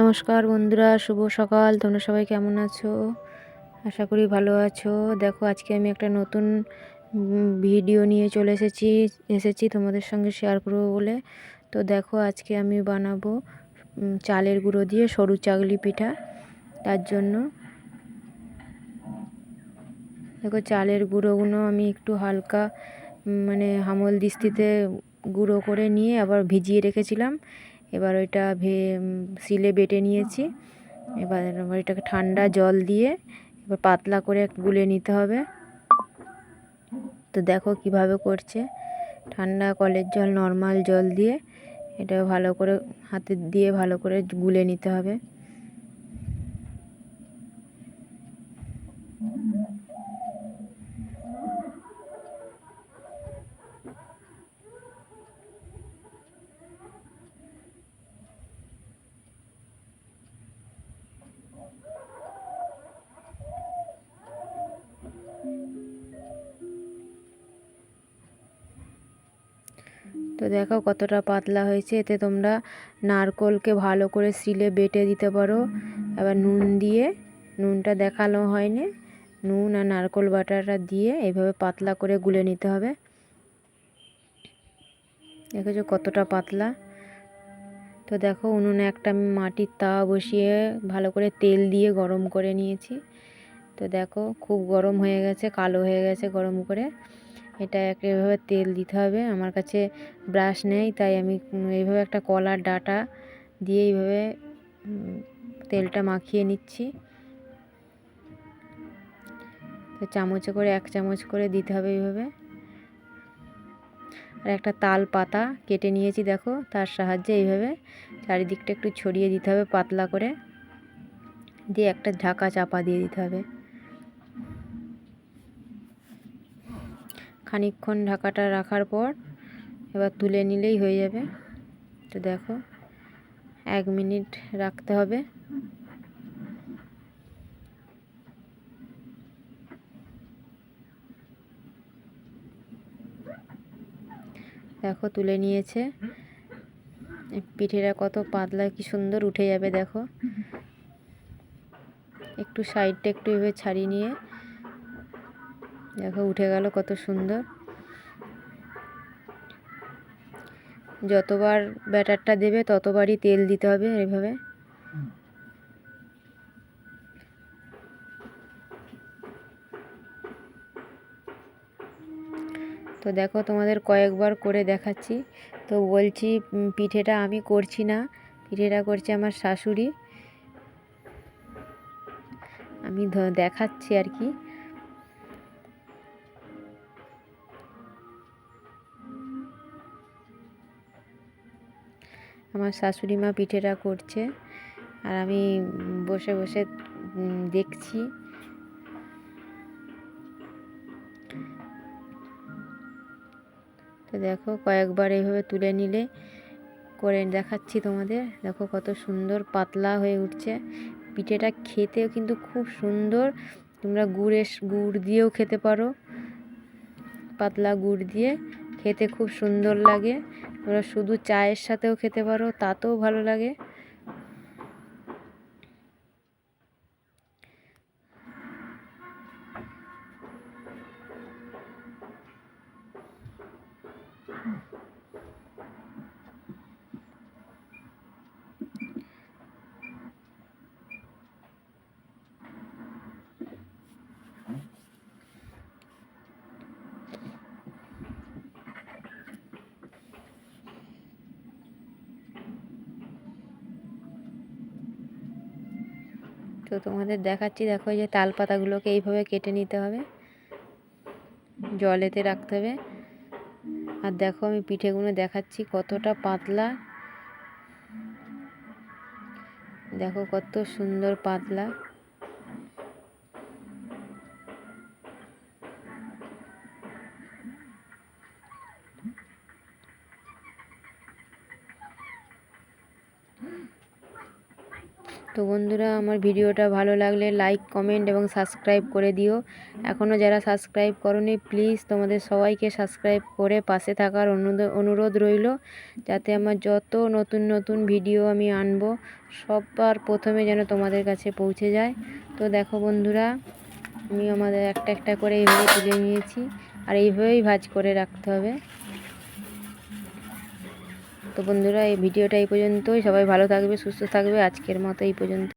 নমস্কার বন্ধুরা, শুভ সকাল। তোমরা সবাই কেমন আছো? আশা করি ভালো আছো। দেখো, আজকে আমি একটা নতুন ভিডিও নিয়ে চলে এসেছি তোমাদের সঙ্গে শেয়ার করবো বলে। তো দেখো, আজকে আমি বানাবো চালের গুঁড়ো দিয়ে সরু চাগলি পিঠা। তার জন্য দেখো, চালের গুঁড়োগুলো আমি একটু হালকা মানে হামল দিস্তিতে গুঁড়ো করে নিয়ে আবার ভিজিয়ে রেখেছিলাম। এবার ওইটা শিলে বেটে নিয়েছি। এবার এটাকে ঠান্ডা জল দিয়ে এবার পাতলা করে গুলে নিতে হবে। তো দেখো কিভাবে করছে। ঠান্ডা কলের জল, নর্মাল জল দিয়ে এটা ভালো করে হাতে দিয়ে ভালো করে গুলে নিতে হবে। তো দেখো কতটা পাতলা হয়েছে। এতে তোমরা নারকোলকে ভালো করে শিলে বেটে দিতে পারো। এবার নুন দিয়ে, নুনটা দেখানো হয়নি, নুন আর নারকোল বাটাটা দিয়ে এইভাবে পাতলা করে গুলে নিতে হবে। দেখেছো কতটা পাতলা। তো দেখো, উনুনে একটা আমি মাটির তাওয়া বসিয়ে ভালো করে তেল দিয়ে গরম করে নিয়েছি। তো দেখো খুব গরম হয়ে গেছে, কালো হয়ে গেছে গরম করে। এটা এভাবে তেল দিতে হবে। আমার কাছে ব্রাশ নেই, তাই আমি এইভাবে একটা কলার ডাঁটা দিয়ে এইভাবে তেলটা মাখিয়ে নিচ্ছি। তো চামচে করে 1 চামচ করে দিতে হবে এইভাবে। আর একটা তাল পাতা কেটে নিয়েছি, দেখো তার সাহায্যে এইভাবে চারিদিকটা একটু ছড়িয়ে দিতে হবে পাতলা করে, দিয়ে একটা ঢাকা চাপা দিয়ে দিতে হবে। খানিকক্ষণ ঢাকাটা রাখার পর এবার তুলে নিলেই হয়ে যাবে। তো দেখো 1 মিনিট রাখতে হবে। দেখো তুলে নিয়েছে। পিঠেটা কত পাতলা, কি সুন্দর উঠে যাবে। দেখো একটু সাইডটা একটু এভাবে ছাড়িয়ে নিয়ে দেখো উঠে গেল কত সুন্দর। যতবার ব্যাটারটা দেবে ততবারই তেল দিতে হবে এভাবে। তো দেখো তোমাদের কয়েকবার করে দেখাচ্ছি। তো বলছি, পিঠেটা আমি করছি না, পিঠেটা করছে আমার শাশুড়ি। আমি দেখাচ্ছি আর কি। আমার শাশুড়ি মা পিঠেটা করছে আর আমি বসে বসে দেখছি। তো দেখো কয়েকবার এইভাবে তুলে নিলে করে দেখাচ্ছি তোমাদের। দেখো কত সুন্দর পাতলা হয়ে উঠছে। পিঠেটা খেতেও কিন্তু খুব সুন্দর। তোমরা গুড় দিয়েও খেতে পারো, পাতলা গুড় দিয়ে খেতে খুব সুন্দর লাগে। তোমরা শুধু চায়ের সাথেও খেতে পারো, তাতেও ভালো লাগে। তো তোমাদের দেখাচ্ছি। দেখো এই যে তাল পাতাগুলোকে এইভাবে কেটে নিতে হবে, জলেতে রাখতে হবে। আর দেখো আমি পিঠেগুলো দেখাচ্ছি কতটা পাতলা। দেখো কত সুন্দর পাতলা। তো বন্ধুরা, আমার ভিডিওটা ভালো লাগলে লাইক, কমেন্ট এবং সাবস্ক্রাইব করে দিও। এখনও যারা সাবস্ক্রাইব করোনি, প্লিজ তোমাদের সবাইকে সাবস্ক্রাইব করে পাশে থাকার অনুরোধ রইল, যাতে আমার যত নতুন নতুন ভিডিও আমি আনবো সবার প্রথমে যেন তোমাদের কাছে পৌঁছে যায়। তো দেখো বন্ধুরা, আমি আমাদের একটা একটা করে এইভাবে তুলে নিয়েছি, আর এইভাবেই ভাজ করে রাখতে হবে। তো বন্ধুরা, এই ভিডিওটা এই পর্যন্তই। সবাই ভালো থাকবে, সুস্থ থাকবে। আজকের মতো এই পর্যন্ত।